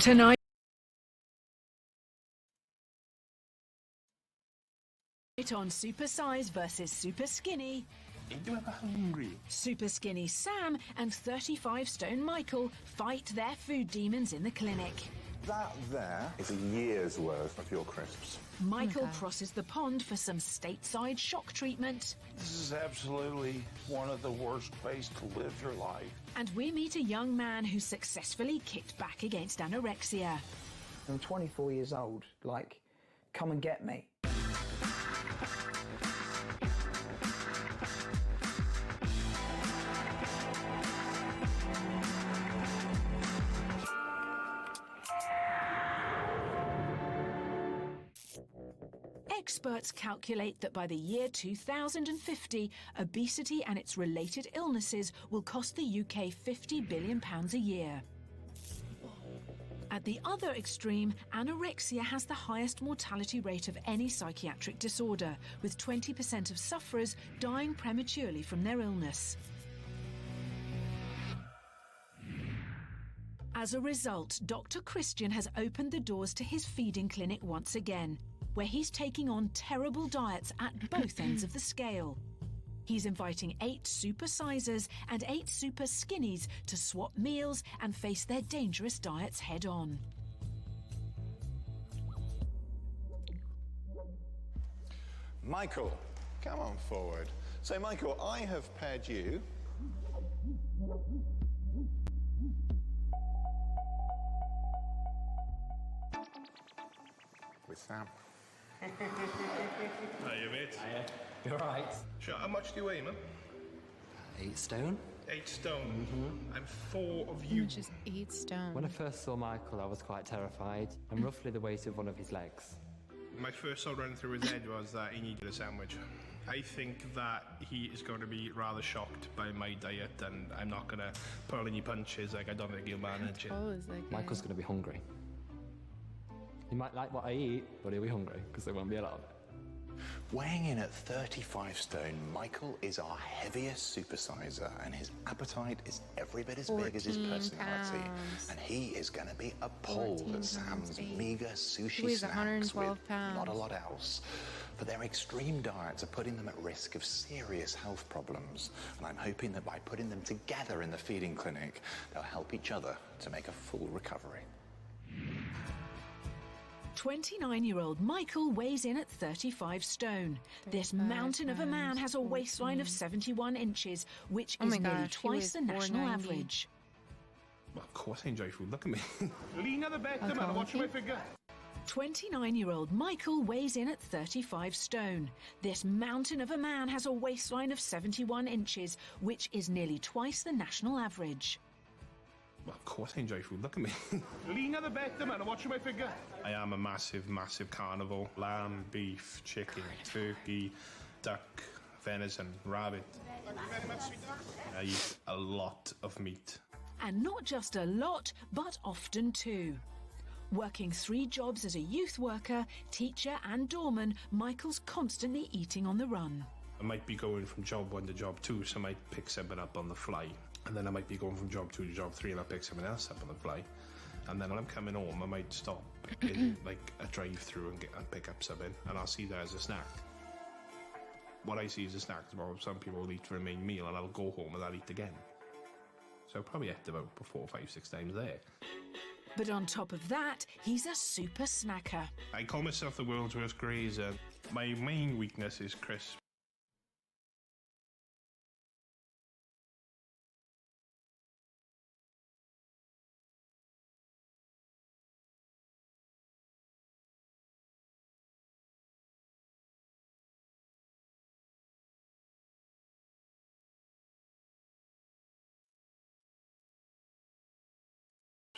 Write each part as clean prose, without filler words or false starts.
Tonight on Supersize versus Superskinny. Are you ever hungry? Superskinny Sam and 35 stone Michael fight their food demons in the clinic. That there is a year's worth of your crisps. Michael crosses the pond for some stateside shock treatment. This is absolutely one of the worst ways to live your life. And we meet a young man who successfully kicked back against anorexia. I'm 24 years old. Like, come and get me. Experts calculate that by the year 2050, obesity and its related illnesses will cost the UK £50 billion a year. At the other extreme, anorexia has the highest mortality rate of any psychiatric disorder, with 20% of sufferers dying prematurely from their illness. As a result, Dr. Christian has opened the doors to his feeding clinic once again, where he's taking on terrible diets at both ends of the scale. He's inviting 8 supersizers and 8 super skinnies to swap meals and face their dangerous diets head on. Michael, come on forward. So, Michael, I have paired you with Sam. Hiya, mate. Hiya. You're right. Sure, how much do you weigh, man? 8 stone. 8 stone. And 4 of you. Which is 8 stone. When I first saw Michael, I was quite terrified. I'm roughly the weight of one of his legs. My first thought running through his head was that he needed a sandwich. I think that he is going to be rather shocked by my diet, and I'm not going to pull any punches. Like, I don't think he'll manage it. Michael's going to be hungry. He might like what I eat, but he'll be hungry, because there won't be a lot of it. Weighing in at 35 stone, Michael is our heaviest supersizer, and his appetite is every bit as big as his 14 personality. pounds. And he is going to be appalled 14 at Sam's pounds, meager sushi Weighs snacks 112 with pounds. not a lot else. But their extreme diets are putting them at risk of serious health problems. And I'm hoping that by putting them together in the feeding clinic, they'll help each other to make a full recovery. 29-year-old Michael weighs in at 35 stone. This mountain of a man has a waistline of 71 inches, which is nearly twice the national average. Well, of course I enjoy food. Look at me. Lean at the back, man. Watch my figure. 29-year-old Michael weighs in at 35 stone. This mountain of a man has a waistline of 71 inches, which is nearly twice the national average. Well, of course I enjoy food. Look at me. Lean at the back, man. Watch my figure. I am a massive, massive carnivore. Lamb, beef, chicken, turkey, duck, venison, rabbit. I eat a lot of meat. And not just a lot, but often too. Working 3 jobs as a youth worker, teacher and doorman, Michael's constantly eating on the run. I might be going from job 1 to job 2, so I might pick something up on the fly. And then I might be going from job 2 to job 3 and I'll pick something else up on the fly. And then when I'm coming home, I might stop in like a drive-through and pick up something, and I'll see that as a snack. What I see as a snack is what some people will eat for a main meal, and I'll go home and I'll eat again. So I'll probably ate about 4, 5, 6 times there. But on top of that, he's a super snacker. I call myself the world's worst grazer. My main weakness is crisps.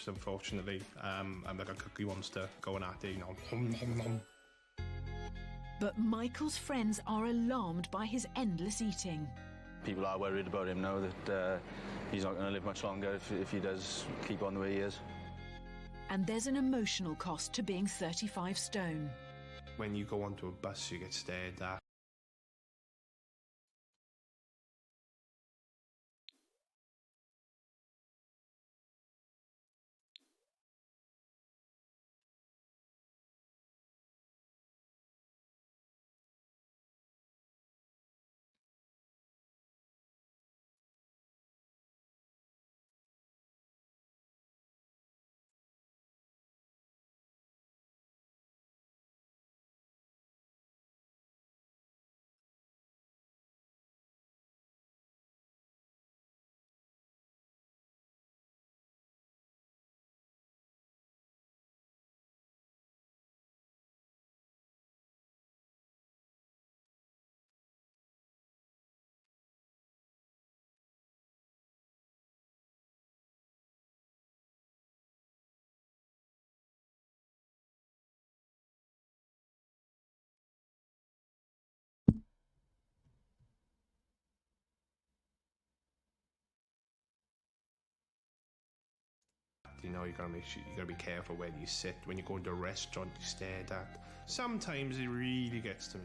Unfortunately, I'm like a cookie monster going at it, you know. Nom, nom, nom. But Michael's friends are alarmed by his endless eating. People are worried about him now that he's not going to live much longer if he does keep on the way he is. And there's an emotional cost to being 35 stone. When you go onto a bus, you get stared at. You know, you gotta make sure, you gotta be careful where you sit. When you go into a restaurant, you stared at. Sometimes it really gets to me.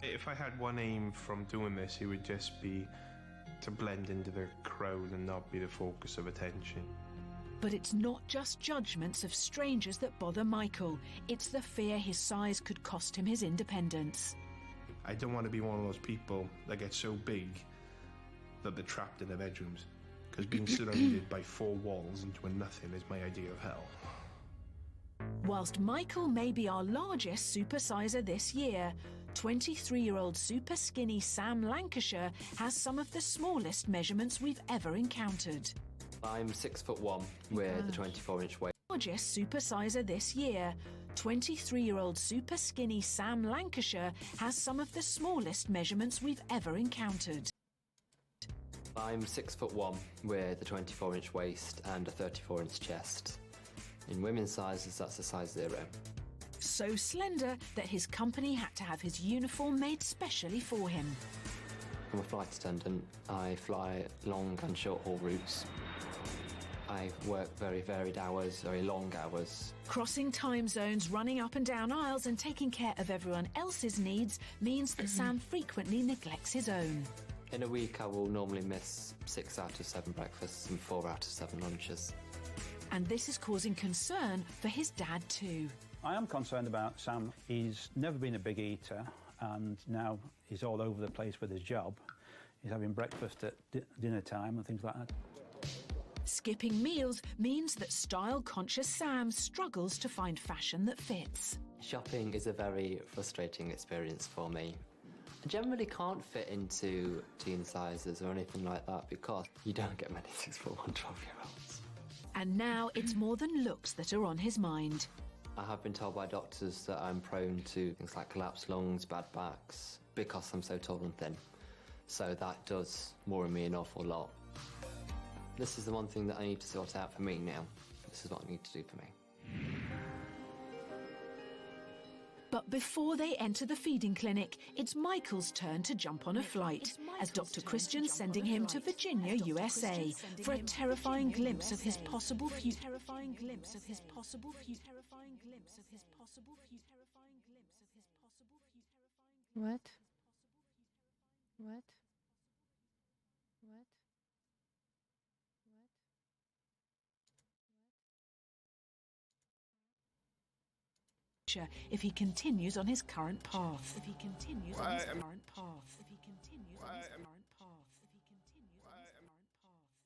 If I had one aim from doing this, it would just be to blend into the crowd and not be the focus of attention. But it's not just judgments of strangers that bother Michael. It's the fear his size could cost him his independence. I don't want to be one of those people that get so big that they're trapped in their bedrooms. Because being surrounded by 4 walls into a nothing is my idea of hell. Whilst Michael may be our largest supersizer this year, 23-year-old Superskinny Sam Lancashire has some of the smallest measurements we've ever encountered. I'm 6'1" with a 24-inch waist. Largest supersizer this year, 23-year-old Superskinny Sam Lancashire has some of the smallest measurements we've ever encountered. I'm 6'1" with a 24-inch waist and a 34-inch chest. In women's sizes, that's a size 0. So slender that his company had to have his uniform made specially for him. I'm a flight attendant. I fly long and short haul routes. I work very varied hours, very long hours. Crossing time zones, running up and down aisles and taking care of everyone else's needs means that Sam frequently neglects his own. In a week, I will normally miss 6 out of 7 breakfasts and 4 out of 7 lunches. And this is causing concern for his dad too. I am concerned about Sam. He's never been a big eater, and now he's all over the place with his job. He's having breakfast at dinner time and things like that. Skipping meals means that style-conscious Sam struggles to find fashion that fits. Shopping is a very frustrating experience for me. I generally can't fit into teen sizes or anything like that because you don't get many 6'1" 12-year-olds. And now it's more than looks that are on his mind. I have been told by doctors that I'm prone to things like collapsed lungs, bad backs, because I'm so tall and thin. So that does worry me an awful lot. This is the one thing that I need to sort out for me now. This is what I need to do for me. But before they enter the feeding clinic, it's Michael's turn to jump on a flight, as Dr. Christian's sending him to Virginia, USA, for a terrifying glimpse of his possible future. Terrifying glimpse of his possible future. Terrifying glimpse of his possible future. Terrifying glimpse of his possible future. What? What? What? if he continues on his current path. If he continues on his current path. If he continues on his current path. If he continues on his current path.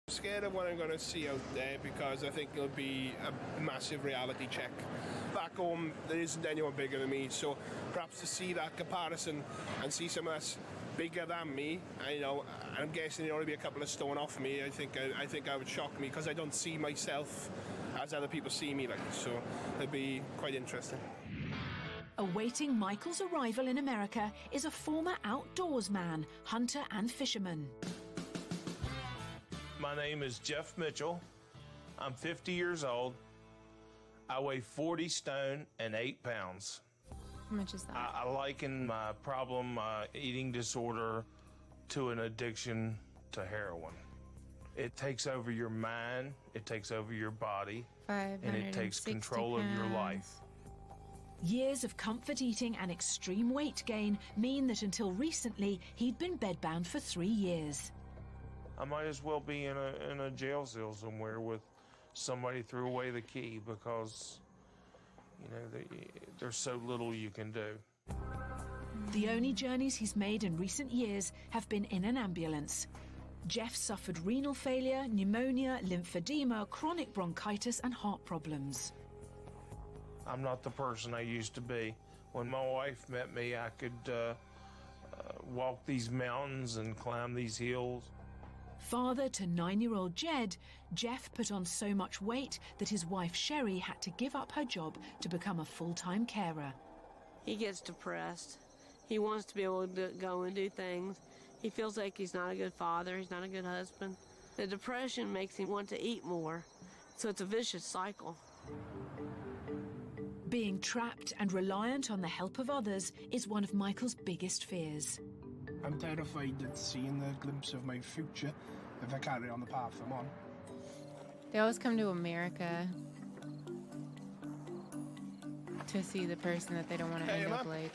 Scared of what I'm going to see out there because I think it'll be a massive reality check. Back home, there isn't anyone bigger than me, so perhaps to see that comparison and see someone that's bigger than me, and, you know, I'm guessing it'll only be a couple of stone off me. I think that would shock me because I don't see myself as other people see me like. So it'll be quite interesting. Awaiting Michael's arrival in America is a former outdoorsman, hunter and fisherman. My name is Jeff Mitchell. I'm 50 years old. I weigh 40 stone and 8 pounds. How much is that? I liken my problem, eating disorder, to an addiction to heroin. It takes over your mind, it takes over your body, and it takes control of your life. Years of comfort eating and extreme weight gain mean that until recently, he'd been bedbound for 3 years. I might as well be in a jail cell somewhere with somebody threw away the key because, you know, there's so little you can do. The only journeys he's made in recent years have been in an ambulance. Jeff suffered renal failure, pneumonia, lymphedema, chronic bronchitis and heart problems. I'm not the person I used to be. When my wife met me, I could walk these mountains and climb these hills. Father to 9-year-old Jed, Jeff put on so much weight that his wife Sherry had to give up her job to become a full-time carer. He gets depressed. He wants to be able to go and do things. He feels like he's not a good father, he's not a good husband. The depression makes him want to eat more, so it's a vicious cycle. Being trapped and reliant on the help of others is one of Michael's biggest fears. I'm terrified at seeing the glimpse of my future if I carry on the path I'm on. They always come to America to see the person that they don't want to end up like.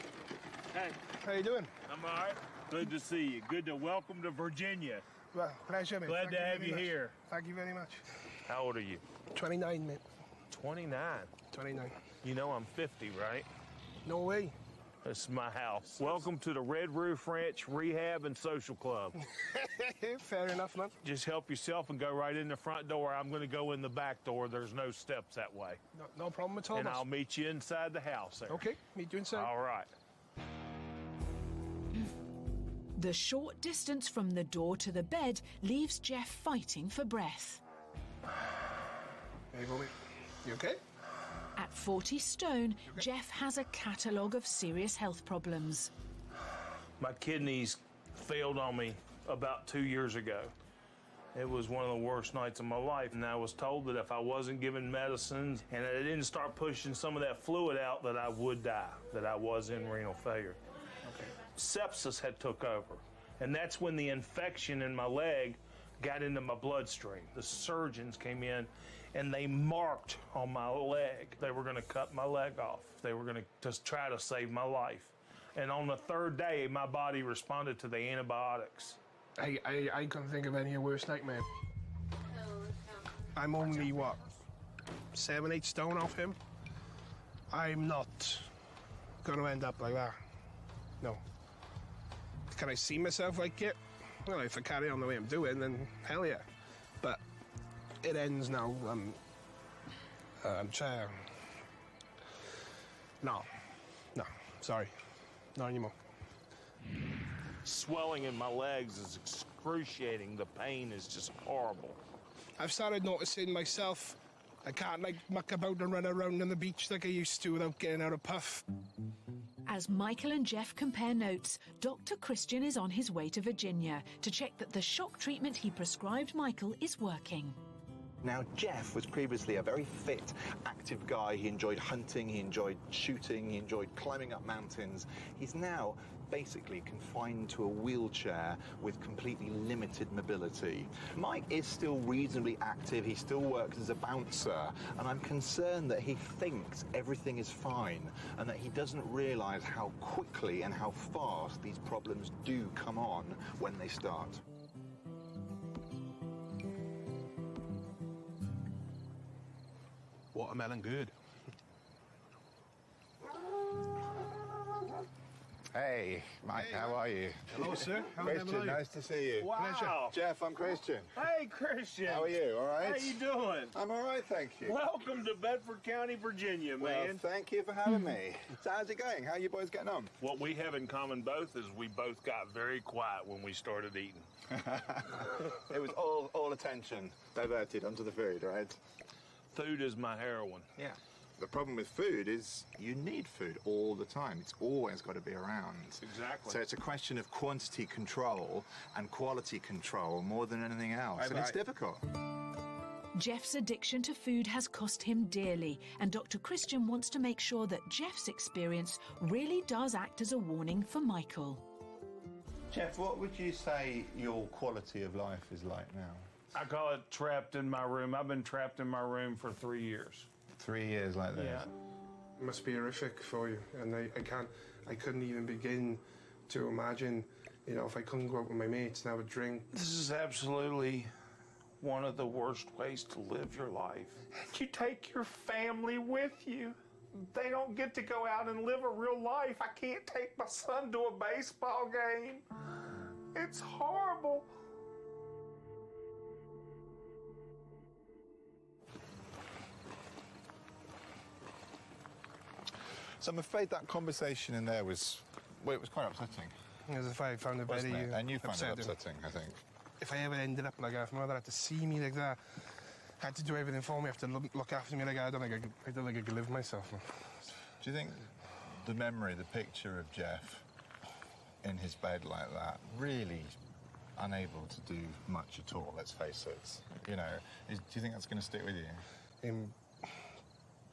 Hey, how you doing? I'm all right. Good to see you. Good to welcome to Virginia. Well, pleasure, mate. Glad to have you here. Thank you very much. How old are you? 29, mate. 29? 29. You know I'm 50, right? No way. This is my house. Welcome to the Red Roof Ranch Rehab and Social Club. Fair enough, man. Just help yourself and go right in the front door. I'm going to go in the back door. There's no steps that way. No problem at all, And boss. I'll meet you inside the house there. Okay, meet you inside. All right. The short distance from the door to the bed leaves Jeff fighting for breath. There you go, mate. You okay? At 40 stone, Jeff has a catalogue of serious health problems. My kidneys failed on me about 2 years ago. It was one of the worst nights of my life, and I was told that if I wasn't given medicines and I didn't start pushing some of that fluid out, that I would die, that I was in renal failure. Okay. Sepsis had took over, and that's when the infection in my leg got into my bloodstream. The surgeons came in and they marked on my leg. They were gonna cut my leg off. They were gonna just try to save my life. And on the third day, my body responded to the antibiotics. I couldn't think of any worse nightmare. I'm only, what, 7, 8 stone off him? I'm not gonna end up like that. No. Can I see myself like it? Well, if I carry on the way I'm doing, then hell yeah. But it ends now. I'm trying. No, sorry, not anymore. Swelling in my legs is excruciating. The pain is just horrible. I've started noticing myself. I can't like muck about and run around on the beach like I used to without getting out of puff. As Michael and Jeff compare notes, Dr. Christian is on his way to Virginia to check that the shock treatment he prescribed Michael is working. Now, Jeff was previously a very fit, active guy. He enjoyed hunting, he enjoyed shooting, he enjoyed climbing up mountains. He's now basically confined to a wheelchair with completely limited mobility. Mike is still reasonably active, he still works as a bouncer, and I'm concerned that he thinks everything is fine and that he doesn't realise how quickly and how fast these problems do come on when they start. Watermelon good. Hey, Mike, how are you? Hello, sir. How Christian, nice to see you. Wow. Jeff, I'm Christian. Hey, Christian. How are you? All right? How you doing? I'm all right, thank you. Welcome to Bedford County, Virginia, man. Well, thank you for having me. So how's it going? How are you boys getting on? What we have in common both is we both got very quiet when we started eating. It was all attention diverted onto the food, right? Food is my heroin. Yeah. The problem with food is you need food all the time. It's always got to be around. Exactly. So it's a question of quantity control and quality control more than anything else. And it's difficult. Jeff's addiction to food has cost him dearly, and Dr. Christian wants to make sure that Jeff's experience really does act as a warning for Michael. Jeff, what would you say your quality of life is like now? I call it trapped in my room. I've been trapped in my room for 3 years. 3 years like this? Yeah. It must be horrific for you, and I couldn't even begin to imagine, you know, if I couldn't go out with my mates and have a drink. This is absolutely one of the worst ways to live your life. You take your family with you. They don't get to go out and live a real life. I can't take my son to a baseball game. It's horrible. So I'm afraid that conversation in there was, well, it was quite upsetting. As if I found it Wasn't very it? And you found it upsetting. upsetting, I think. If I ever ended up like that, if my mother had to see me like that, had to do everything for me, have to look after me like that, I don't think I could live myself. Man. Do you think the memory, the picture of Jeff in his bed like that, really unable to do much at all, let's face it, you know, do you think that's going to stick with you?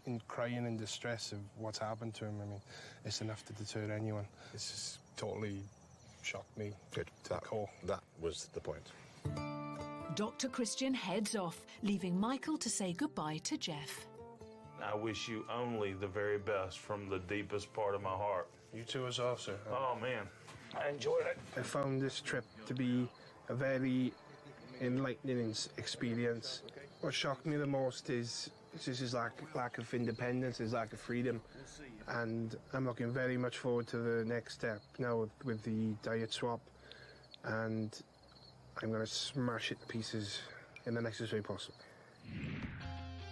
In crying and distress of what's happened to him, I mean, it's enough to deter anyone. It's just totally shocked me. Good. That was the point. Dr. Christian heads off, leaving Michael to say goodbye to Jeff. I wish you only the very best from the deepest part of my heart. You too as well, sir. Oh, man. I enjoyed it. I found this trip to be a very enlightening experience. What shocked me the most is his lack of independence, his lack of freedom. And I'm looking very much forward to the next step now with the diet swap. And I'm going to smash it to pieces in the nicest way possible.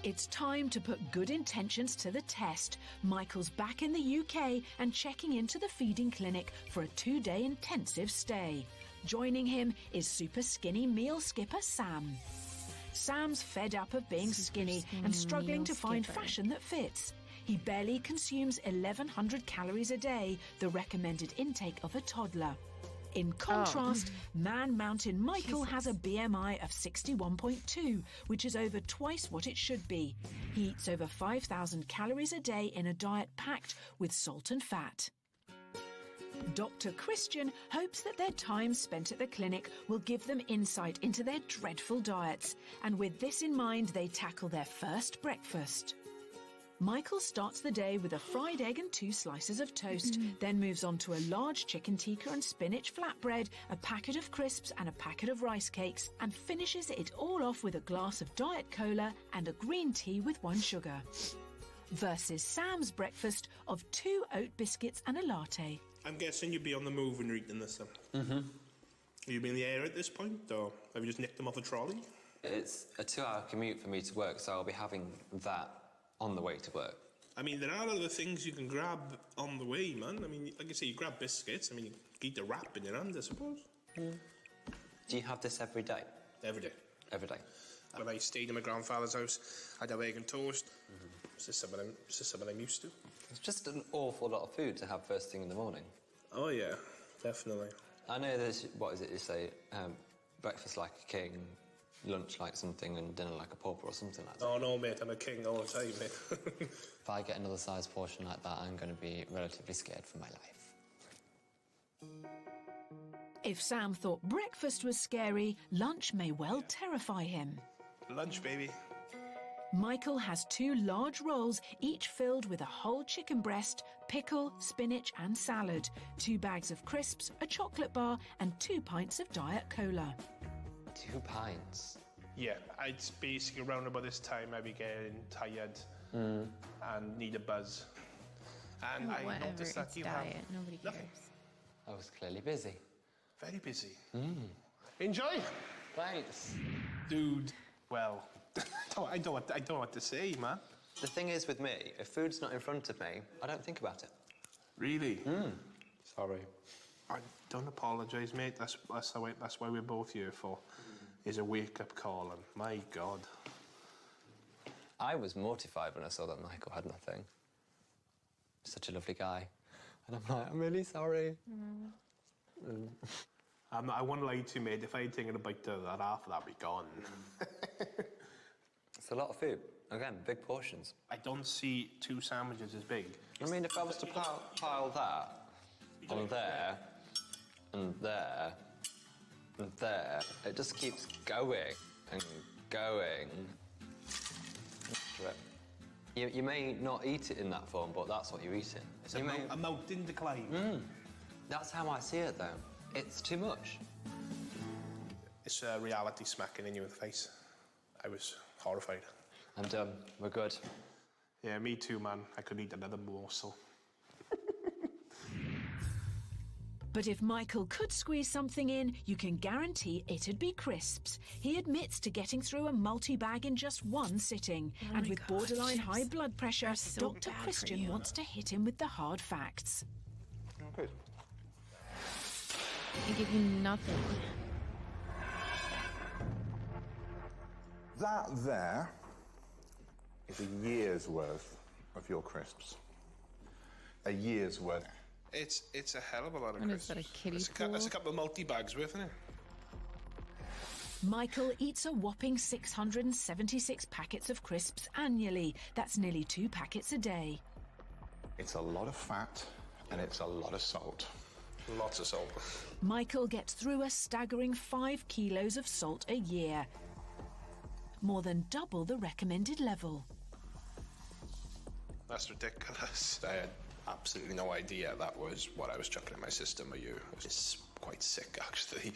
It's time to put good intentions to the test. Michael's back in the UK and checking into the feeding clinic for a 2-day intensive stay. Joining him is Superskinny meal skipper Sam. Sam's fed up of being skinny and struggling to find fashion that fits. He barely consumes 1,100 calories a day, the recommended intake of a toddler. In contrast, Man Mountain Michael has a BMI of 61.2, which is over twice what it should be. He eats over 5,000 calories a day in a diet packed with salt and fat. Dr. Christian hopes that their time spent at the clinic will give them insight into their dreadful diets, and with this in mind, they tackle their first breakfast. Michael starts the day with a fried egg and 2 slices of toast, then moves on to a large chicken tikka and spinach flatbread, a packet of crisps and a packet of rice cakes, and finishes it all off with a glass of diet cola and a green tea with 1 sugar. Versus Sam's breakfast of 2 oat biscuits and a latte. I'm guessing you'd be on the move when you're eating this, then. Mm-hmm. Have you been in the air at this point, or have you just nicked them off a trolley? It's a 2-hour commute for me to work, so I'll be having that on the way to work. I mean, there are other things you can grab on the way, man. I mean, like I say, you grab biscuits. I mean, you can eat the wrap in your hand, I suppose. Do you have this every day? Every day. Every day? When I stayed in my grandfather's house, I'd have egg and toast. It's just something I'm used to. It's just an awful lot of food to have first thing in the morning. Oh yeah, definitely. I know there's, what is it you say, breakfast like a king, lunch like something, and dinner like a pauper or something like that. Oh no, mate, I'm a king all the time, mate. If I get another size portion like that, I'm going to be relatively scared for my life. If Sam thought breakfast was scary, lunch may well terrify him. Lunch, baby. Michael has 2 large rolls, each filled with a whole chicken breast, pickle, spinach and salad, 2 bags of crisps, a chocolate bar and 2 pints of Diet Cola. 2 pints? Yeah, it's basically around about this time I'd be getting tired and need a buzz. And I Whatever, noticed that it's you diet. have Nobody nothing. cares. I was clearly busy. Very busy. Enjoy. Thanks. Dude, well, I don't know what to say, man. The thing is with me, if food's not in front of me, I don't think about it. Really? Sorry. I don't apologise, mate. That's why we're both here for, is a wake-up call, and my God. I was mortified when I saw that Michael had nothing. Such a lovely guy. And I'm like, I'm really sorry. I won't lie to you, mate. If I had taken a bite of that, half of that'd be gone. It's a lot of food. Again, big portions. I don't see 2 sandwiches as big. I mean, if I was to pile that on there, and there, and there, it just keeps going and going. You may not eat it in that form, but that's what you're eating. It's a mountain decline. That's how I see it, though. It's too much. It's reality smacking in you in the face. I was horrified. I'm done. We're good. Yeah, me too, man. I could eat another morsel. But if Michael could squeeze something in, you can guarantee it'd be crisps. He admits to getting through a multi-bag in just 1 sitting. And with borderline high blood pressure, Dr. Christian wants to hit him with the hard facts. Good. They give you nothing. That there is a year's worth of your crisps. A year's worth. It's a hell of a lot of And crisps. is that a kiddie pool? That's a couple of multi-bags worth, isn't it? Michael eats a whopping 676 packets of crisps annually. That's nearly 2 packets a day. It's a lot of fat and it's a lot of salt. Lots of salt. Michael gets through a staggering 5 kilos of salt a year. More than double the recommended level. That's ridiculous. I had absolutely no idea that was what I was chucking in my system a year. It's quite sick, actually.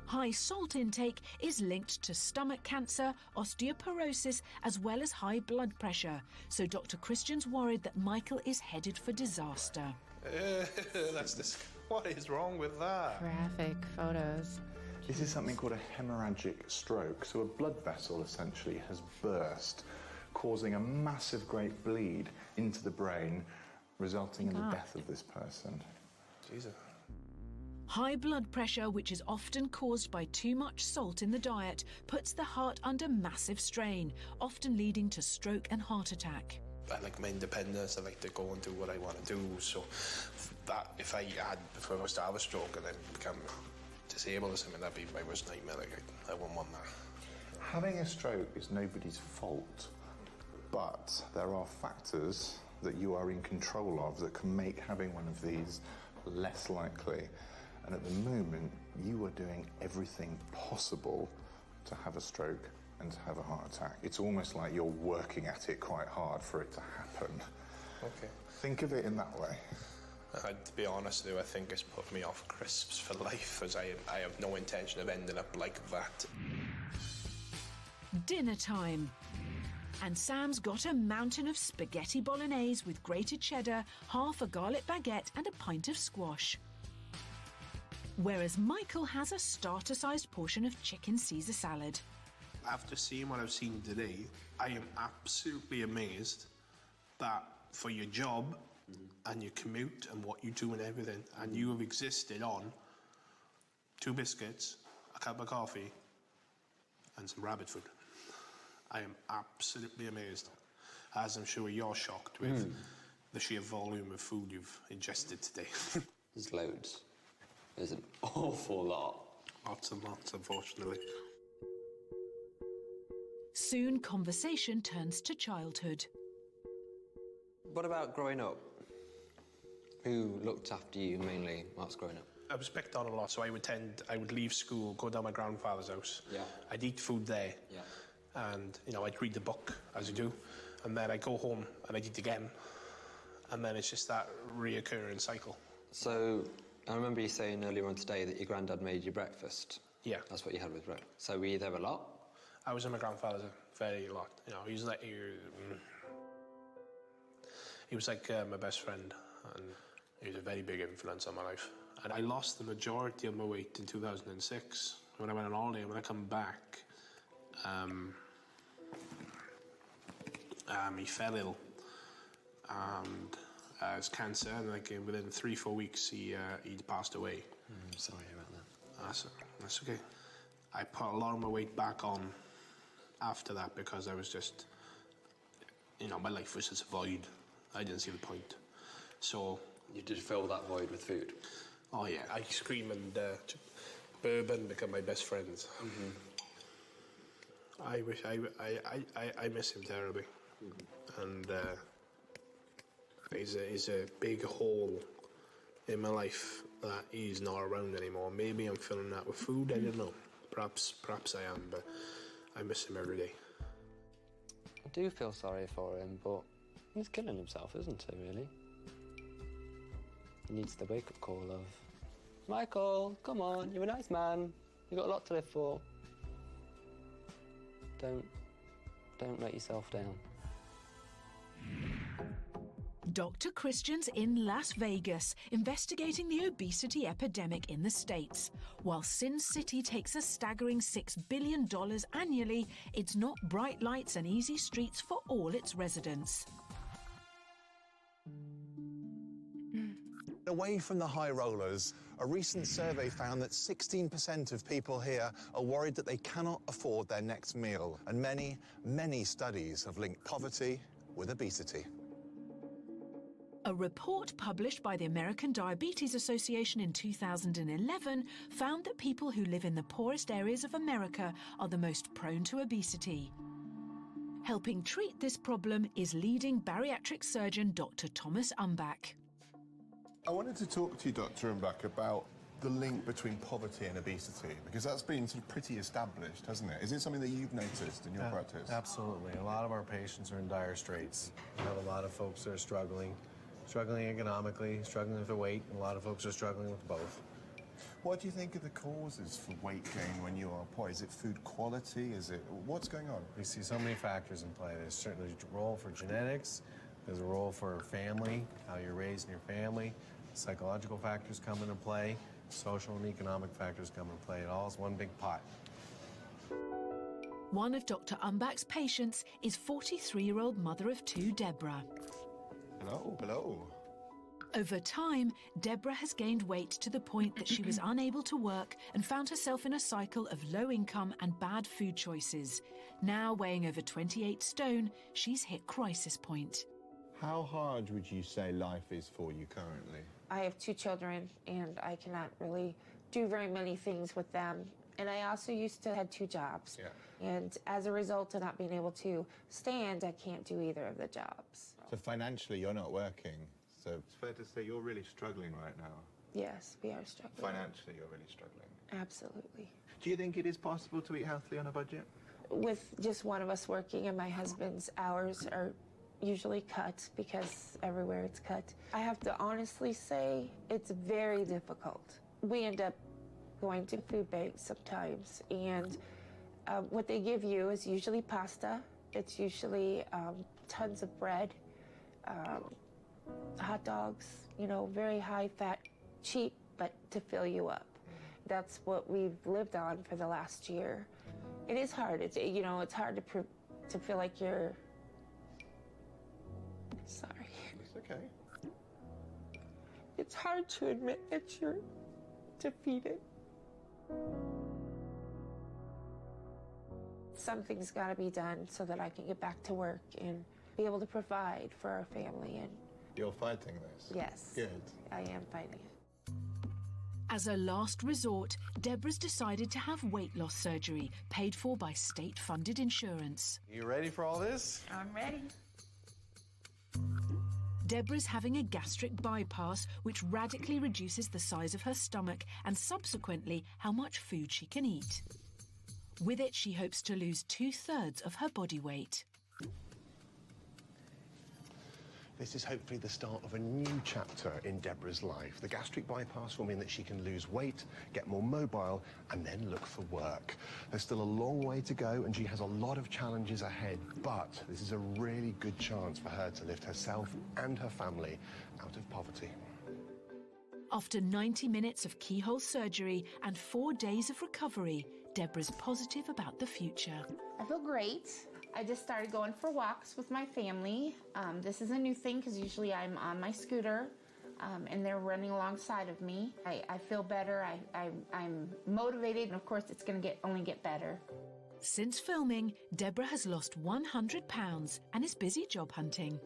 High salt intake is linked to stomach cancer, osteoporosis, as well as high blood pressure. So Dr. Christian's worried that Michael is headed for disaster. That's this. What is wrong with that? Graphic photos. This is something called a hemorrhagic stroke. So a blood vessel essentially has burst, causing a massive great bleed into the brain, resulting in the death of this person. Jesus. High blood pressure, which is often caused by too much salt in the diet, puts the heart under massive strain, often leading to stroke and heart attack. I like my independence. I like to go and do what I want to do. So that if I was to have a stroke and then become disabled or something, that'd be my worst nightmare. Like I wouldn't want that. Having a stroke is nobody's fault, but there are factors that you are in control of that can make having one of these less likely. And at the moment, you are doing everything possible to have a stroke and to have a heart attack. It's almost like you're working at it quite hard for it to happen. Okay. Think of it in that way. To be honest though, I think it's put me off crisps for life, as I have no intention of ending up like that. Dinner time. And Sam's got a mountain of spaghetti bolognese with grated cheddar, half a garlic baguette and a pint of squash. Whereas Michael has a starter-sized portion of chicken Caesar salad. After seeing what I've seen today, I am absolutely amazed that for your job and your commute and what you do and everything, and you have existed on 2 biscuits, a cup of coffee, and some rabbit food. I am absolutely amazed. as I'm sure you're shocked with the sheer volume of food you've ingested today. There's loads. There's an awful lot. Lots and lots, unfortunately. Soon, conversation turns to childhood. What about growing up? Who looked after you mainly whilst growing up? I was picked on a lot, so I would leave school, go down my grandfather's house. Yeah. I'd eat food there. Yeah. And, you know, I'd read the book, as you do. And then I'd go home and I'd eat again. And then it's just that reoccurring cycle. So, I remember you saying earlier on today that your granddad made you breakfast. Yeah. That's what you had with breakfast. So were you there a lot? I was in my grandfather's a very lot. You know, he was like my best friend, and he was a very big influence on my life. And I lost the majority of my weight in 2006 when I went on holiday. When I come back, he fell ill, and it was cancer. And like within 3-4 weeks, he'd passed away. Sorry about that. That's okay. I put a lot of my weight back on after that because I was just, you know, my life was just a void. I didn't see the point. So you did fill that void with food? Oh yeah, ice cream and bourbon become my best friends. I miss him terribly, and he's a big hole in my life that he's not around anymore. Maybe I'm filling that with food. I don't know. Perhaps I am, but I miss him every day. I do feel sorry for him, but he's killing himself, isn't he, really? He needs the wake-up call of, Michael, come on, you're a nice man. You've got a lot to live for. Don't let yourself down. Dr. Christian's in Las Vegas, investigating the obesity epidemic in the States. While Sin City takes a staggering $6 billion annually, it's not bright lights and easy streets for all its residents. Away from the high rollers, a recent survey found that 16% of people here are worried that they cannot afford their next meal. And many, many studies have linked poverty with obesity. A report published by the American Diabetes Association in 2011 found that people who live in the poorest areas of America are the most prone to obesity. Helping treat this problem is leading bariatric surgeon Dr. Thomas Umbach. I wanted to talk to you, Dr. Umbach, about the link between poverty and obesity, because that's been sort of pretty established, hasn't it? Is it something that you've noticed in your practice? Absolutely. A lot of our patients are in dire straits. We have a lot of folks that are struggling economically, struggling with their weight, and a lot of folks are struggling with both. What do you think are the causes for weight gain when you are poor? Is it food quality? What's going on? We see so many factors in play. There's certainly a role for genetics, there's a role for family, how you're raised in your family, psychological factors come into play, social and economic factors come into play. It all is one big pot. One of Dr. Umbach's patients is 43-year-old mother of two, Deborah. Hello. Over time, Deborah has gained weight to the point that she was unable to work and found herself in a cycle of low income and bad food choices. Now weighing over 28 stone, she's hit crisis point. How hard would you say life is for you currently? I have two children, and I cannot really do very many things with them. And I also used to have two jobs. Yeah. And as a result of not being able to stand, I can't do either of the jobs. So financially, you're not working. So it's fair to say you're really struggling right now. Yes, we are struggling. Financially, you're really struggling. Absolutely. Do you think it is possible to eat healthily on a budget? With just one of us working, and my husband's hours are usually cut because everywhere it's cut. I have to honestly say it's very difficult. We end up going to food banks sometimes, and what they give you is usually pasta. It's usually tons of bread, hot dogs, you know, very high fat, cheap, but to fill you up. That's what we've lived on for the last year. It is hard. It's, you know, it's hard to feel like you're. Sorry. It's okay. It's hard to admit that you're defeated. Something's got to be done so that I can get back to work and be able to provide for our family. And You're fighting this? yes, Good. I am fighting it. As a last resort, Deborah's decided to have weight loss surgery paid for by state-funded insurance. You ready for all this? I'm ready. Deborah's having a gastric bypass, which radically reduces the size of her stomach and subsequently how much food she can eat. With it, she hopes to lose 2/3 of her body weight. This is hopefully the start of a new chapter in Deborah's life. The gastric bypass will mean that she can lose weight, get more mobile, and then look for work. There's still a long way to go, and she has a lot of challenges ahead, but this is a really good chance for her to lift herself and her family out of poverty. After 90 minutes of keyhole surgery and 4 days of recovery, Deborah's positive about the future. I feel great. I just started going for walks with my family. This is a new thing because usually I'm on my scooter and they're running alongside of me. I feel better. I'm motivated, and of course it's going to only get better. Since filming, Deborah has lost 100 pounds and is busy job hunting.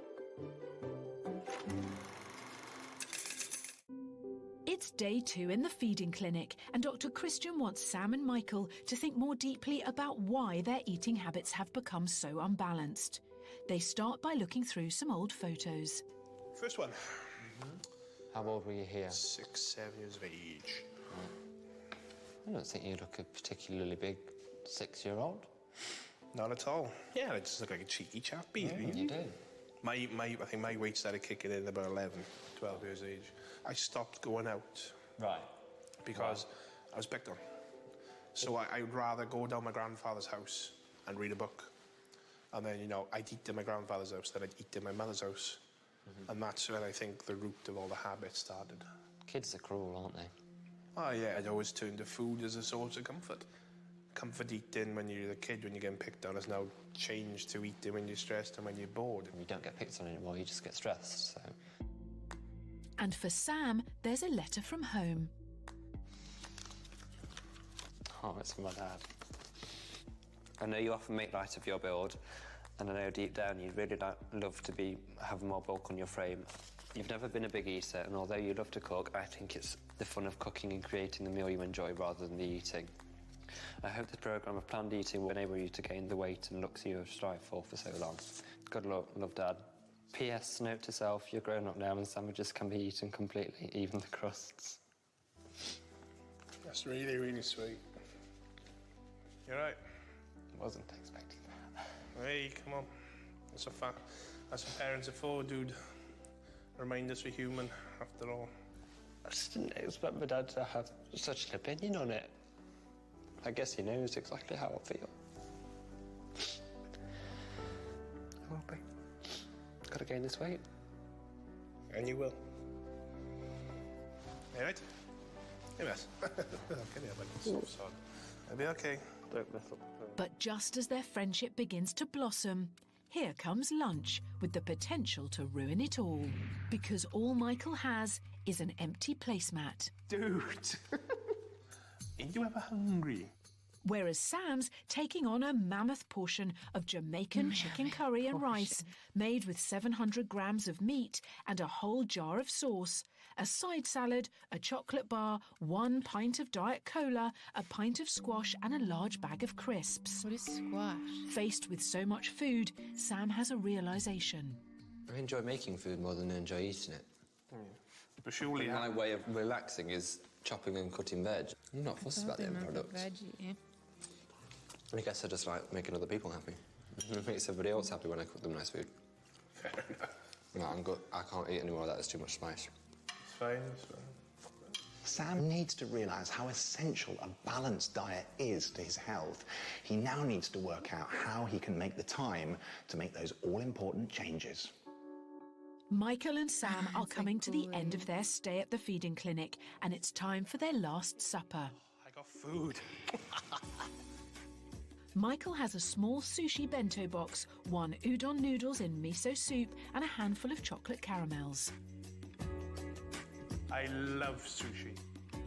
It's day 2 in the feeding clinic, and Dr. Christian wants Sam and Michael to think more deeply about why their eating habits have become so unbalanced. They start by looking through some old photos. First one. How old were you here? 6, 7 years of age. I don't think you look a particularly big 6-year-old. Not at all. Yeah, I just look like a cheeky chappy. Yeah, you do. I think my weight started kicking in about 11, 12 years of age. I stopped going out. Right. Because I was picked on. So I would rather go down my grandfather's house and read a book. And then, you know, I'd eat in my grandfather's house, then I'd eat in my mother's house. And that's when I think the root of all the habits started. Kids are cruel, aren't they? Oh, yeah, I'd always turn to food as a source of comfort. Comfort eating when you're a kid, when you're getting picked on, has now changed to eating when you're stressed and when you're bored. You don't get picked on anymore, you just get stressed, so... And for Sam, there's a letter from home. Oh, it's from my dad. I know you often make light of your build, and I know deep down you'd really love to have more bulk on your frame. You've never been a big eater, and although you love to cook, I think it's the fun of cooking and creating the meal you enjoy rather than the eating. I hope this programme of planned eating will enable you to gain the weight and looks you have strived for so long. Good luck, love, Dad. P.S. Note to self, you're grown up now and sandwiches can be eaten completely, even the crusts. That's really, really sweet. You're right. Wasn't expecting that. Hey, come on. That's what parents are for, dude. Remind us we're human, after all. I just didn't expect my dad to have such an opinion on it. I guess he knows exactly how I feel. I will be. Gotta gain this weight. And you will. You right? Hey, miss. Okay, I'll be okay. Don't mess up. But just as their friendship begins to blossom, here comes lunch with the potential to ruin it all. Because all Michael has is an empty placemat. Dude! Ain't you ever hungry? Whereas Sam's taking on a mammoth portion of Jamaican chicken curry and rice made with 700 grams of meat and a whole jar of sauce, a side salad, a chocolate bar, 1 pint of Diet Cola, a pint of squash and a large bag of crisps. What is squash? Faced with so much food, Sam has a realisation. I enjoy making food more than I enjoy eating it. But surely... My way of relaxing is chopping and cutting veg. I'm not fussed about the end product. Veggie. I guess I just like making other people happy. It makes everybody else happy when I cook them nice food. Fair enough. No, I'm good. I can't eat any more of that. There's too much spice. It's fine, it's fine. Sam needs to realise how essential a balanced diet is to his health. He now needs to work out how he can make the time to make those all-important changes. Michael and Sam are coming to the end of their stay at the feeding clinic, and it's time for their last supper. I got food. Michael has a small sushi bento box, 1 udon noodles in miso soup, and a handful of chocolate caramels. I love sushi.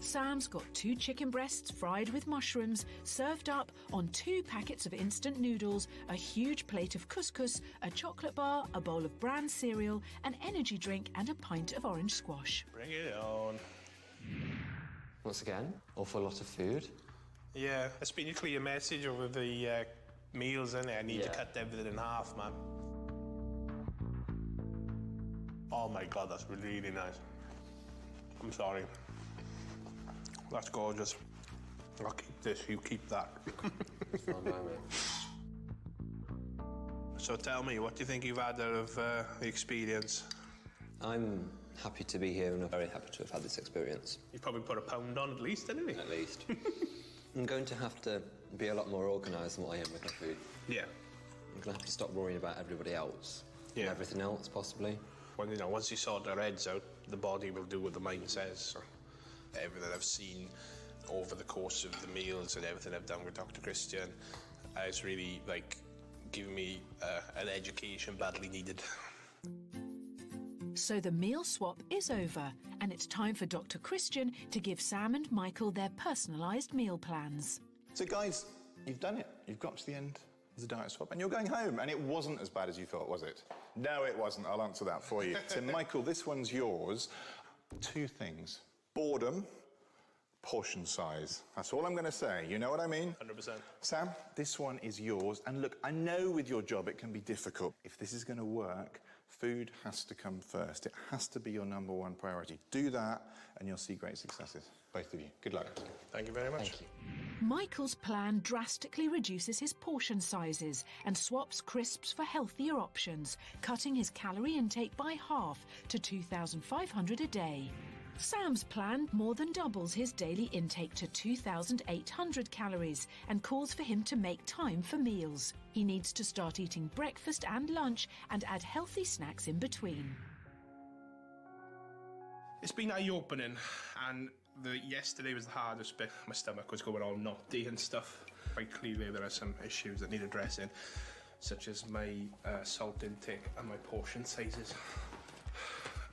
Sam's got 2 chicken breasts fried with mushrooms, served up on 2 packets of instant noodles, a huge plate of couscous, a chocolate bar, a bowl of bran cereal, an energy drink and a pint of orange squash. Bring it on. Once again, awful lot of food. Yeah, it's been a clear message over the meals, isn't it? I need to cut everything in half, man. Oh my God, that's really nice. I'm sorry. That's gorgeous. I'll keep this, you keep that. So tell me, what do you think you've had out of the experience? I'm happy to be here and I'm very happy to have had this experience. You've probably put a pound on at least, haven't you? At least. I'm going to have to be a lot more organised than what I am with my food. Yeah. I'm going to have to stop worrying about everybody else. And everything else, possibly. Well, you know, once you sort their heads out, the body will do what the mind says. So everything I've seen over the course of the meals and everything I've done with Dr. Christian has really, like, given me an education badly needed. So the meal swap is over, and it's time for Dr. Christian to give Sam and Michael their personalised meal plans. So guys, you've done it. You've got to the end of the diet swap and you're going home. And it wasn't as bad as you thought, was it? No, it wasn't. I'll answer that for you. Tim, Michael, this one's yours. 2 things. Boredom, portion size. That's all I'm going to say. You know what I mean? 100%. Sam, this one is yours. And look, I know with your job it can be difficult. If this is going to work, food has to come first. It has to be your #1 priority. Do that and you'll see great successes. Both of you. Good luck. Thank you very much. Thank you. Michael's plan drastically reduces his portion sizes and swaps crisps for healthier options, cutting his calorie intake by half to 2,500 a day. Sam's plan more than doubles his daily intake to 2,800 calories and calls for him to make time for meals. He needs to start eating breakfast and lunch and add healthy snacks in between. It's been eye-opening, and yesterday was the hardest bit. My stomach was going all knotty and stuff. Quite clearly there are some issues that need addressing, such as my salt intake and my portion sizes.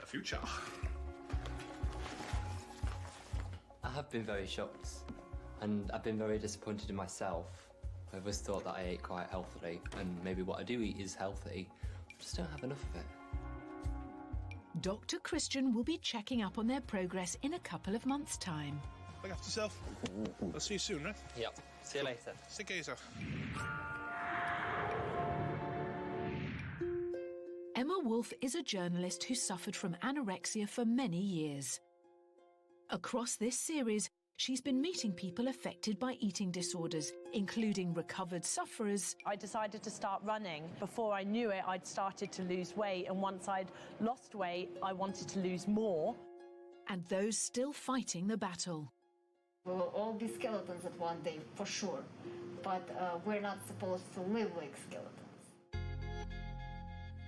The future. I have been very shocked, and I've been very disappointed in myself. I always thought that I ate quite healthily, and maybe what I do eat is healthy. I just don't have enough of it. Dr. Christian will be checking up on their progress in a couple of months' time. Look after yourself. I'll see you soon, right? Yep. See you later. Take care of yourself. Emma Wolfe is a journalist who suffered from anorexia for many years. Across this series, she's been meeting people affected by eating disorders, including recovered sufferers. I decided to start running. Before I knew it, I'd started to lose weight, and once I'd lost weight, I wanted to lose more. And those still fighting the battle. We will all be skeletons at one day, for sure. But we're not supposed to live like skeletons.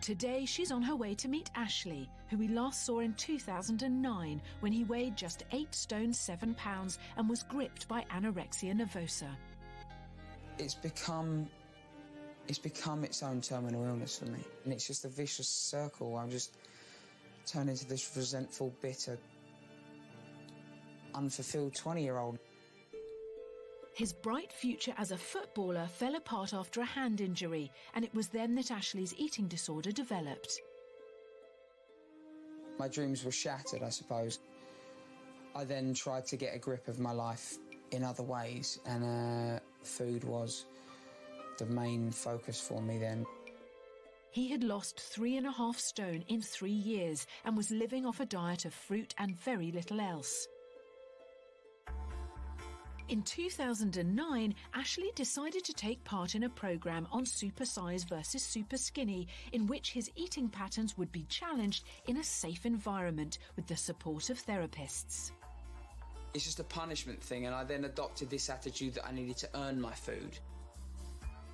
Today, she's on her way to meet Ashley, who we last saw in 2009 when he weighed just 8 stone 7 pounds and was gripped by anorexia nervosa. It's become its own terminal illness for me. And it's just a vicious circle. I'm just turned into this resentful, bitter, unfulfilled 20-year-old. His bright future as a footballer fell apart after a hand injury, and it was then that Ashley's eating disorder developed. My dreams were shattered, I suppose. I then tried to get a grip of my life in other ways, and food was the main focus for me then. He had lost 3.5 stone in 3 years and was living off a diet of fruit and very little else. In 2009, Ashley decided to take part in a programme on Supersize versus Superskinny, in which his eating patterns would be challenged in a safe environment with the support of therapists. It's just a punishment thing, and I then adopted this attitude that I needed to earn my food.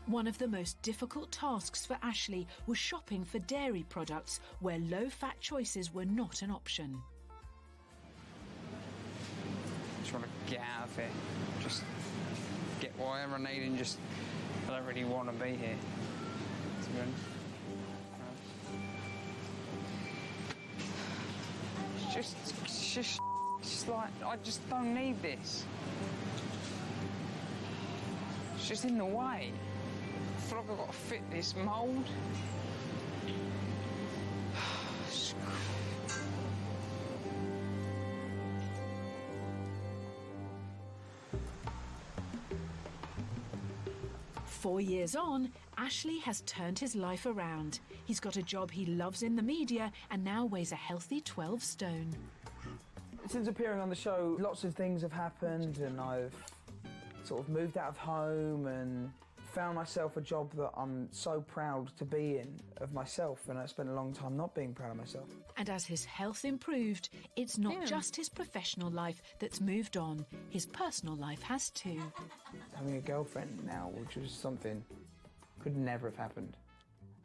One of the most difficult tasks for Ashley was shopping for dairy products where low-fat choices were not an option. I just want to get out of here. Just get whatever I need and just... I don't really want to be here, to be honest. It's just just like, I just don't need this. It's just in the way. I feel like I've got to fit this mould. 4 years on, Ashley has turned his life around. He's got a job he loves in the media and now weighs a healthy 12 stone. Since appearing on the show, lots of things have happened, and I've sort of moved out of home and found myself a job that I'm so proud to be in of myself, and I spent a long time not being proud of myself. And as his health improved, it's not just his professional life that's moved on. His personal life has too. Having a girlfriend now, which was something could never have happened,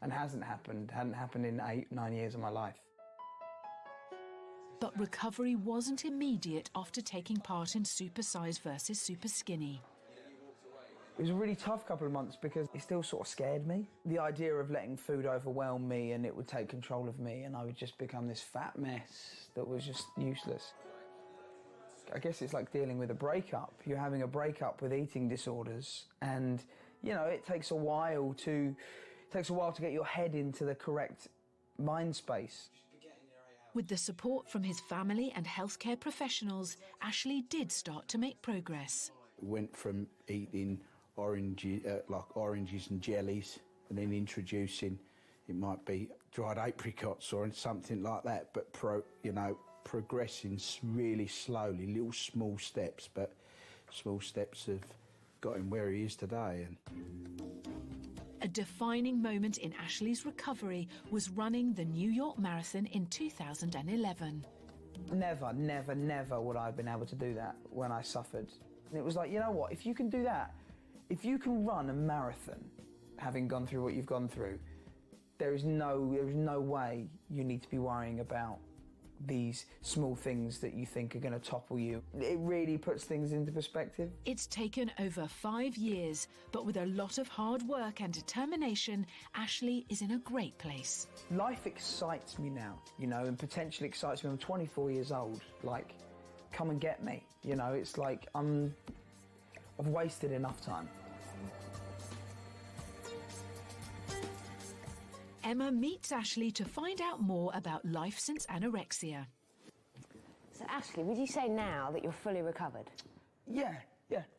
and hadn't happened in 8-9 years of my life. But recovery wasn't immediate after taking part in Supersize versus Superskinny. It was a really tough couple of months because it still sort of scared me. The idea of letting food overwhelm me and it would take control of me and I would just become this fat mess that was just useless. I guess it's like dealing with a breakup. You're having a breakup with eating disorders, and you know, it takes a while to get your head into the correct mind space. With the support from his family and healthcare professionals, Ashley did start to make progress. Went from eating oranges and jellies, and then introducing, it might be dried apricots or something like that, but progressing really slowly, little small steps, but small steps have got him where he is today. A defining moment in Ashley's recovery was running the New York Marathon in 2011. Never, never, never would I have been able to do that when I suffered. And it was like, you know what, if you can do that, if you can run a marathon, having gone through what you've gone through, there is no way you need to be worrying about these small things that you think are going to topple you. It really puts things into perspective. It's taken over 5 years, but with a lot of hard work and determination, Ashley is in a great place. Life excites me now, you know, and potentially excites me. I'm 24 years old, like, come and get me. You know, it's like I've wasted enough time. Emma meets Ashley to find out more about life since anorexia. So Ashley, would you say now that you're fully recovered? Yeah,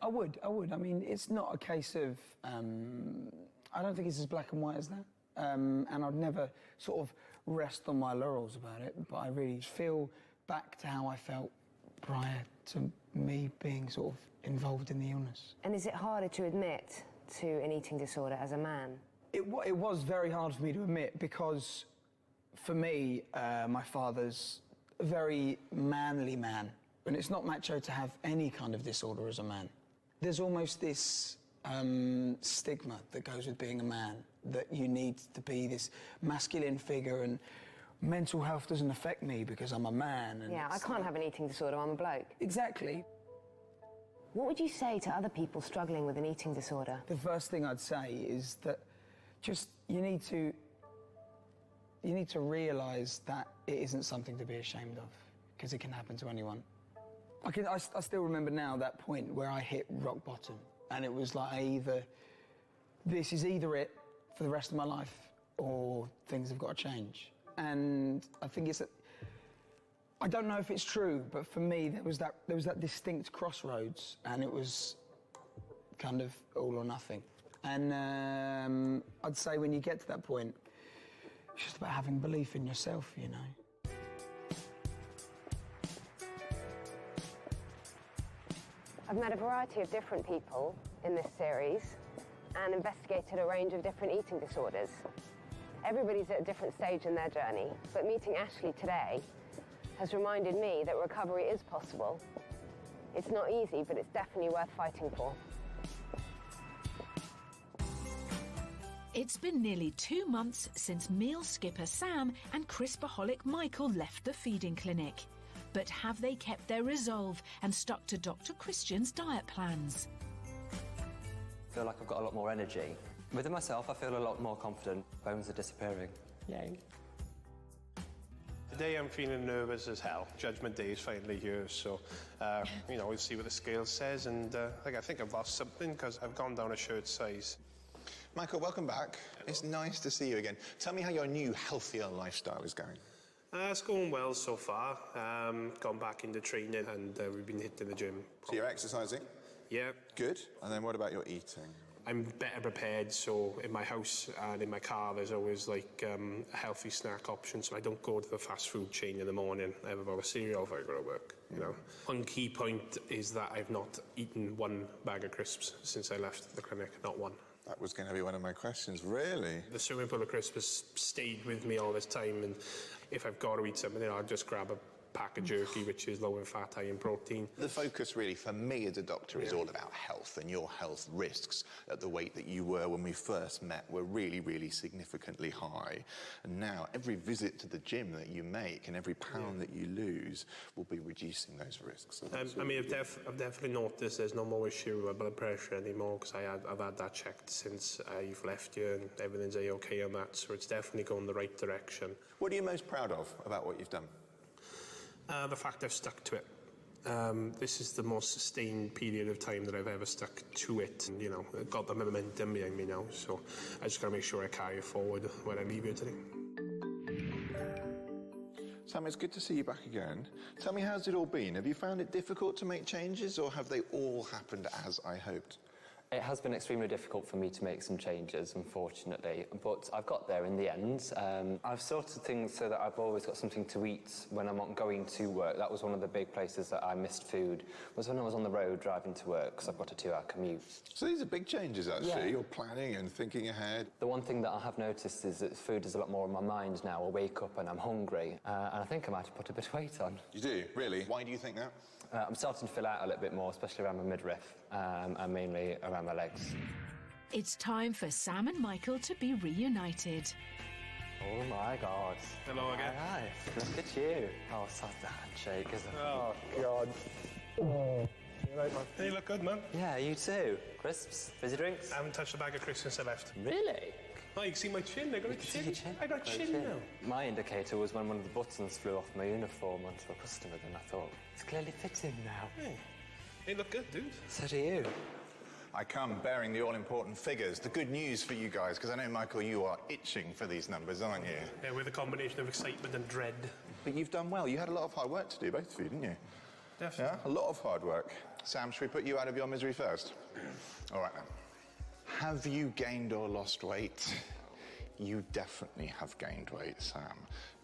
I would. I mean, it's not a case of, I don't think it's as black and white as that. And I'd never sort of rest on my laurels about it, but I really feel back to how I felt prior to me being sort of involved in the illness. And is it harder to admit to an eating disorder as a man? It was very hard for me to admit because, for me, my father's a very manly man, and it's not macho to have any kind of disorder as a man. There's almost this stigma that goes with being a man, that you need to be this masculine figure, and mental health doesn't affect me because I'm a man. And yeah, I can't have an eating disorder, I'm a bloke. Exactly. What would you say to other people struggling with an eating disorder? The first thing I'd say is that just you need to realise that it isn't something to be ashamed of, because it can happen to anyone. I still remember now that point where I hit rock bottom, and it was like this is either it for the rest of my life or things have got to change. And I think I don't know if it's true, but for me there was that distinct crossroads, and it was kind of all or nothing. And I'd say when you get to that point, it's just about having belief in yourself, you know. I've met a variety of different people in this series and investigated a range of different eating disorders. Everybody's at a different stage in their journey, but meeting Ashley today has reminded me that recovery is possible. It's not easy, but it's definitely worth fighting for. It's been nearly 2 months since meal skipper Sam and crispaholic Michael left the feeding clinic. But have they kept their resolve and stuck to Dr. Christian's diet plans? I feel like I've got a lot more energy. Within myself, I feel a lot more confident. Bones are disappearing. Yay. Today I'm feeling nervous as hell. Judgment Day is finally here, so, you know, we'll see what the scale says, and I think I've lost something because I've gone down a shirt size. Michael, welcome back. Hello. It's nice to see you again. Tell me how your new, healthier lifestyle is going. It's going well so far. Gone back into training, and we've been hitting the gym. So you're exercising? Yeah. Good. And then what about your eating? I'm better prepared, so in my house and in my car there's always like a healthy snack option, so I don't go to the fast food chain in the morning. I have about a cereal if I go to work, you know. One key point is that I've not eaten one bag of crisps since I left the clinic, not one. That was going to be one of my questions, really? The swimming pool of crisps has stayed with me all this time, and if I've got to eat something, I'll just grab a pack of jerky, which is low in fat, high in protein. The focus really, for me as a doctor, is all about health, and your health risks at the weight that you were when we first met were really, really significantly high. And now, every visit to the gym that you make and every pound that you lose will be reducing those risks. I mean, I've definitely noticed there's no more issue with blood pressure anymore, because I've had that checked since you've left here, and everything's A-OK on that, so it's definitely going the right direction. What are you most proud of about what you've done? The fact I've stuck to it. This is the most sustained period of time that I've ever stuck to it. And, you know, I've got the momentum behind me now, so I just got to make sure I carry it forward when I leave here today. Sam, it's good to see you back again. Tell me, how's it all been? Have you found it difficult to make changes, or have they all happened as I hoped? It has been extremely difficult for me to make some changes, unfortunately, but I've got there in the end. I've sorted things so that I've always got something to eat when I'm not going to work. That was one of the big places that I missed food, was when I was on the road driving to work, because I've got a 2-hour commute. So these are big changes, actually. Yeah. You're planning and thinking ahead. The one thing that I have noticed is that food is a lot more on my mind now. I wake up and I'm hungry, and I think I might have put a bit of weight on. You do? Really? Why do you think that? I'm starting to fill out a little bit more, especially around my midriff, and mainly around my legs. It's time for Sam and Michael to be reunited. Oh my God. Hello again. Hi. Look at you. Oh, it's like the handshake, isn't it? Oh, God. Oh. You right, man? Hey, you look good, man. Yeah, you too. Crisps? Fizzy drinks? I haven't touched a bag of crisps since I left. Really? Oh, you can see my chin. I got a chin. I got chin now. My indicator was when one of the buttons flew off my uniform onto a customer, then I thought, it's clearly fitting now. Hey, you look good, dude. So do you. I come bearing the all-important figures. The good news for you guys, because I know, Michael, you are itching for these numbers, aren't you? Yeah, with a combination of excitement and dread. But you've done well. You had a lot of hard work to do, both of you, didn't you? Definitely. Yeah, a lot of hard work. Sam, should we put you out of your misery first? All right, then. Have you gained or lost weight? You definitely have gained weight, Sam.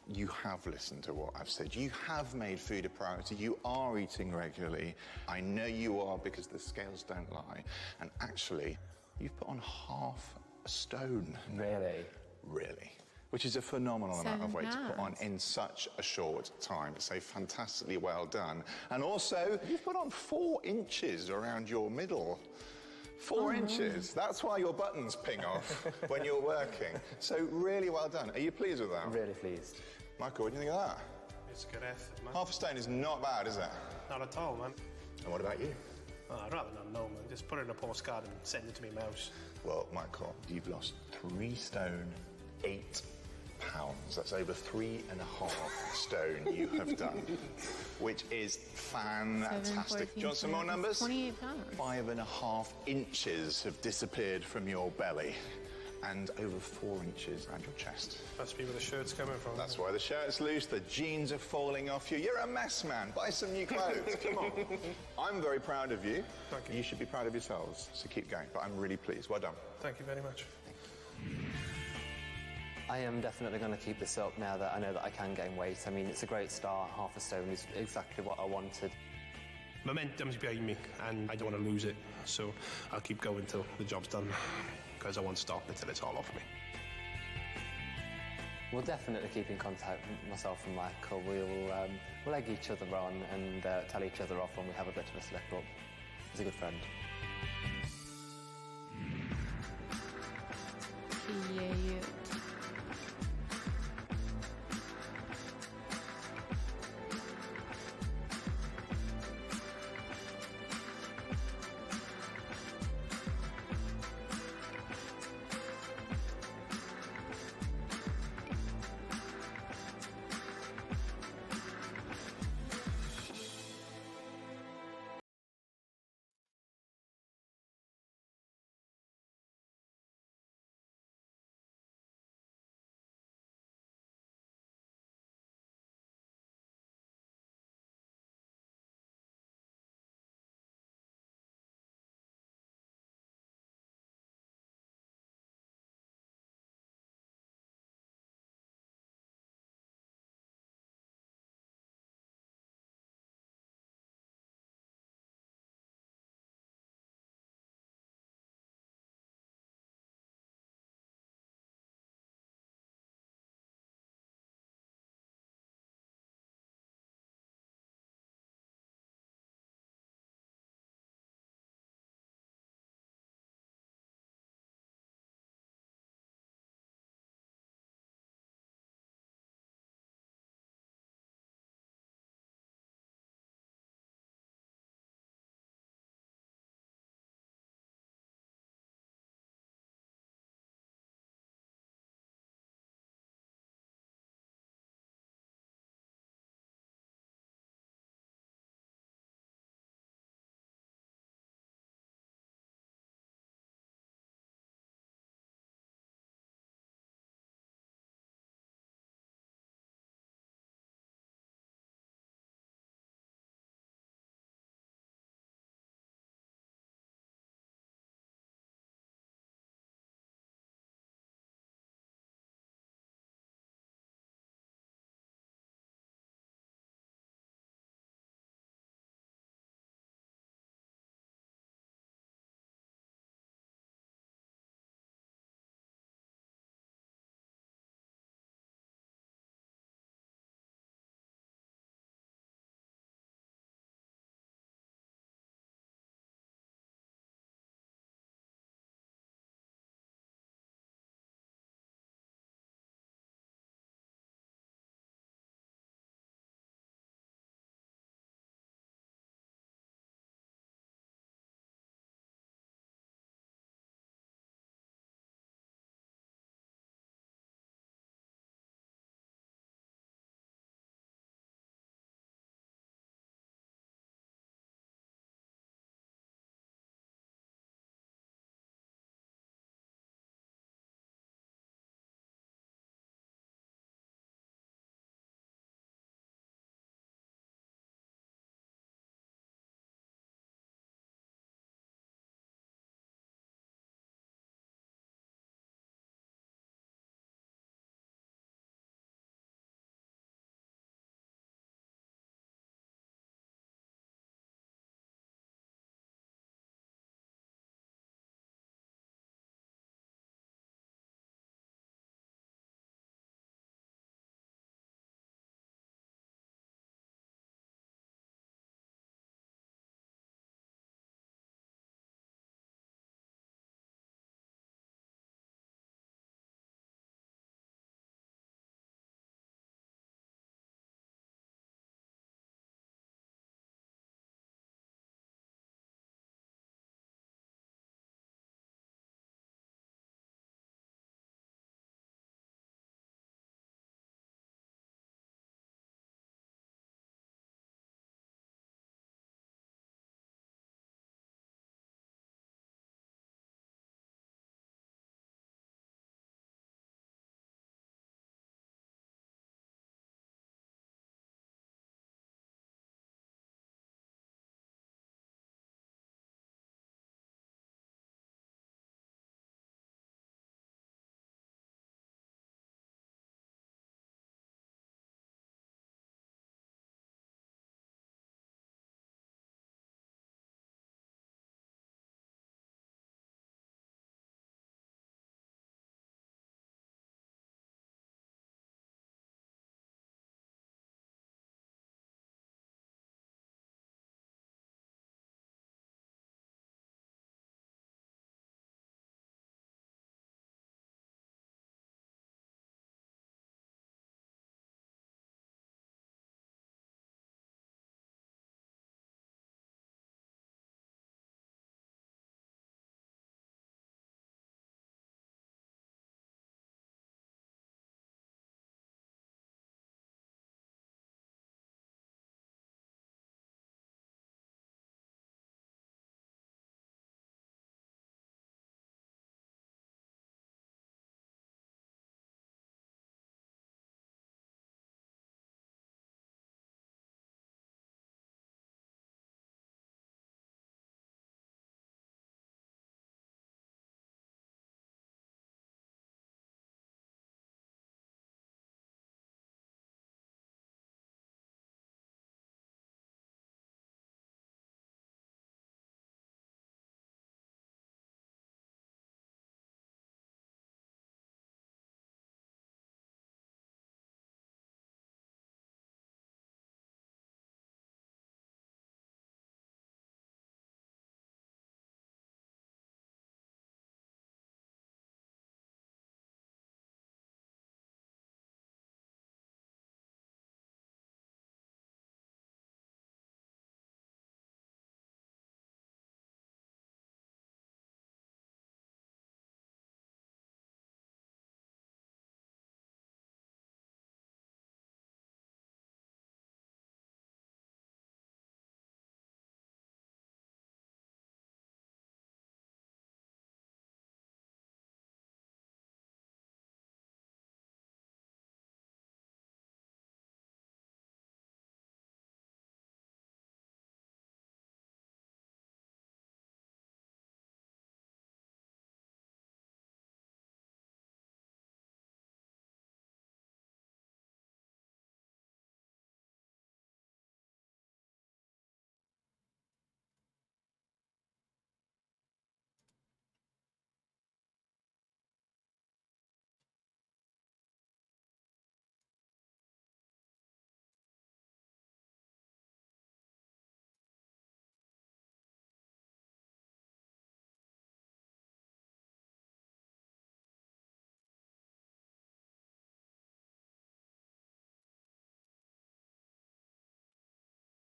You have listened to what I've said. You have made food a priority. You are eating regularly. I know you are, because the scales don't lie. And actually, you've put on half a stone. Really? Really. Which is a phenomenal amount of weight to put on pounds. in such a short time. So fantastically well done. And also, you've put on 4 inches around your middle. 4 inches. That's why your buttons ping off when you're working. So really well done. Are you pleased with that? I'm really pleased. Michael, what do you think of that? It's a good effort, man. Half a stone is not bad, is it? Not at all, man. And what about you? Oh, I'd rather not know, man. Just put it in a postcard and send it to me mouse. Well, Michael, you've lost 3 stone, 8 pounds. That's over 3.5 stone you have done, which is fantastic. Do you want some more numbers? 28 pounds. 5.5 inches have disappeared from your belly, and over 4 inches around your chest. Must be where the shirt's coming from. That's why the shirt's loose, the jeans are falling off you. You're a mess, man. Buy some new clothes. Come on. I'm very proud of you. Thank you. You should be proud of yourselves, so keep going. But I'm really pleased. Well done. Thank you very much. I am definitely going to keep this up now that I know that I can gain weight. I mean, it's a great start. Half a stone is exactly what I wanted. Momentum's behind me, and I don't want to lose it. So I'll keep going till the job's done, because I won't stop until it's all off me. We'll definitely keep in contact, myself and Michael. We'll egg each other on and tell each other off when we have a bit of a slip up. He's a good friend. Yeah.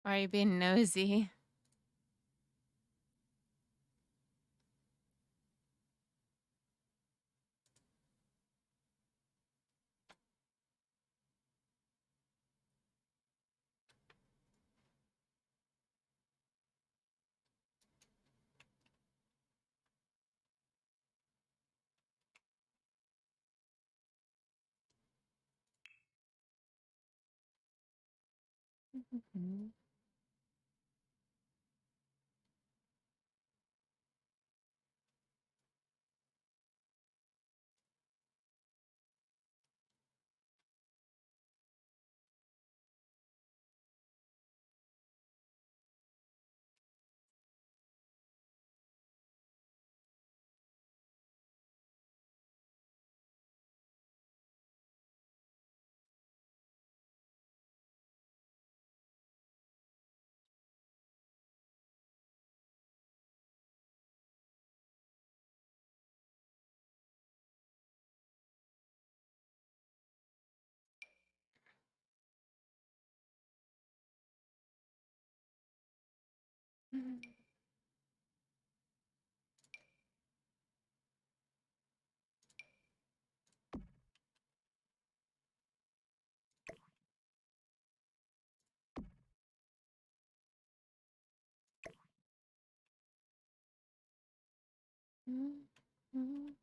Are you being nosy? Mhm. Mhm. Mhm.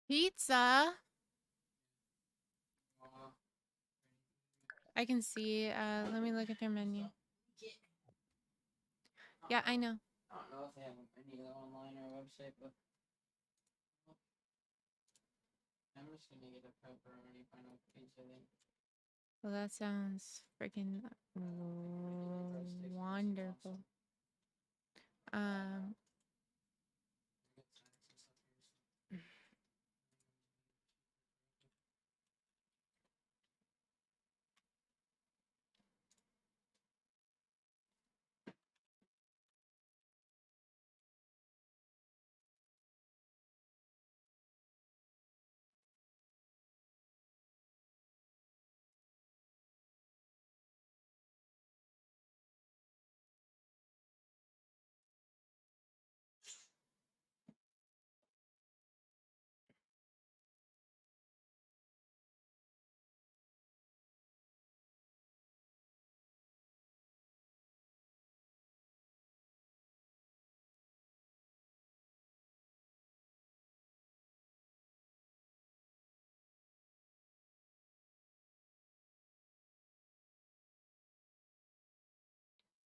Pizza. I can see. Let me look at their menu. Yeah, I know. I don't know if they have a menu online or a website, but I'm just gonna get a pepperoni pineapple pizza then. Well, that sounds freaking wonderful. Um,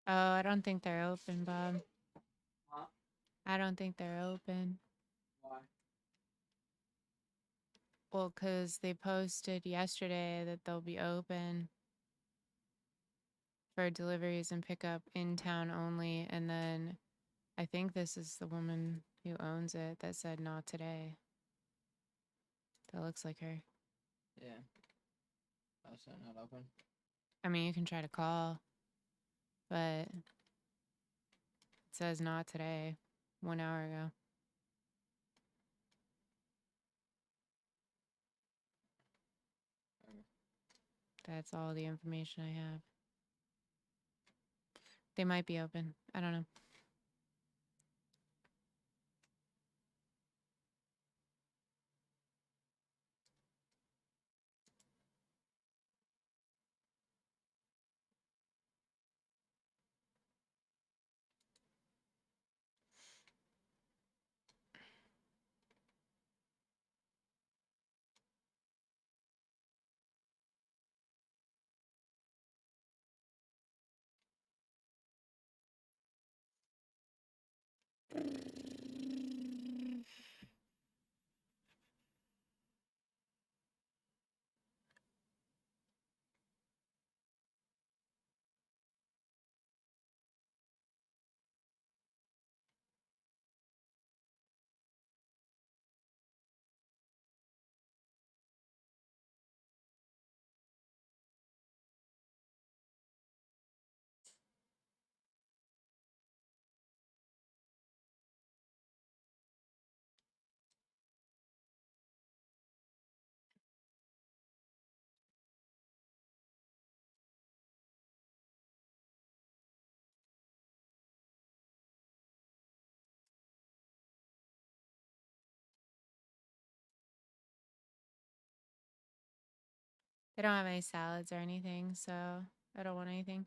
oh, I don't think they're open, Bob. Huh? I don't think they're open. Why? Well, because they posted yesterday that they'll be open for deliveries and pickup in town only. And then I think this is the woman who owns it that said not today. That looks like her. Yeah. That's not open. I mean, you can try to call, but it says not today, 1 hour ago. That's all the information I have. They might be open. I don't know. They don't have any salads or anything, so I don't want anything.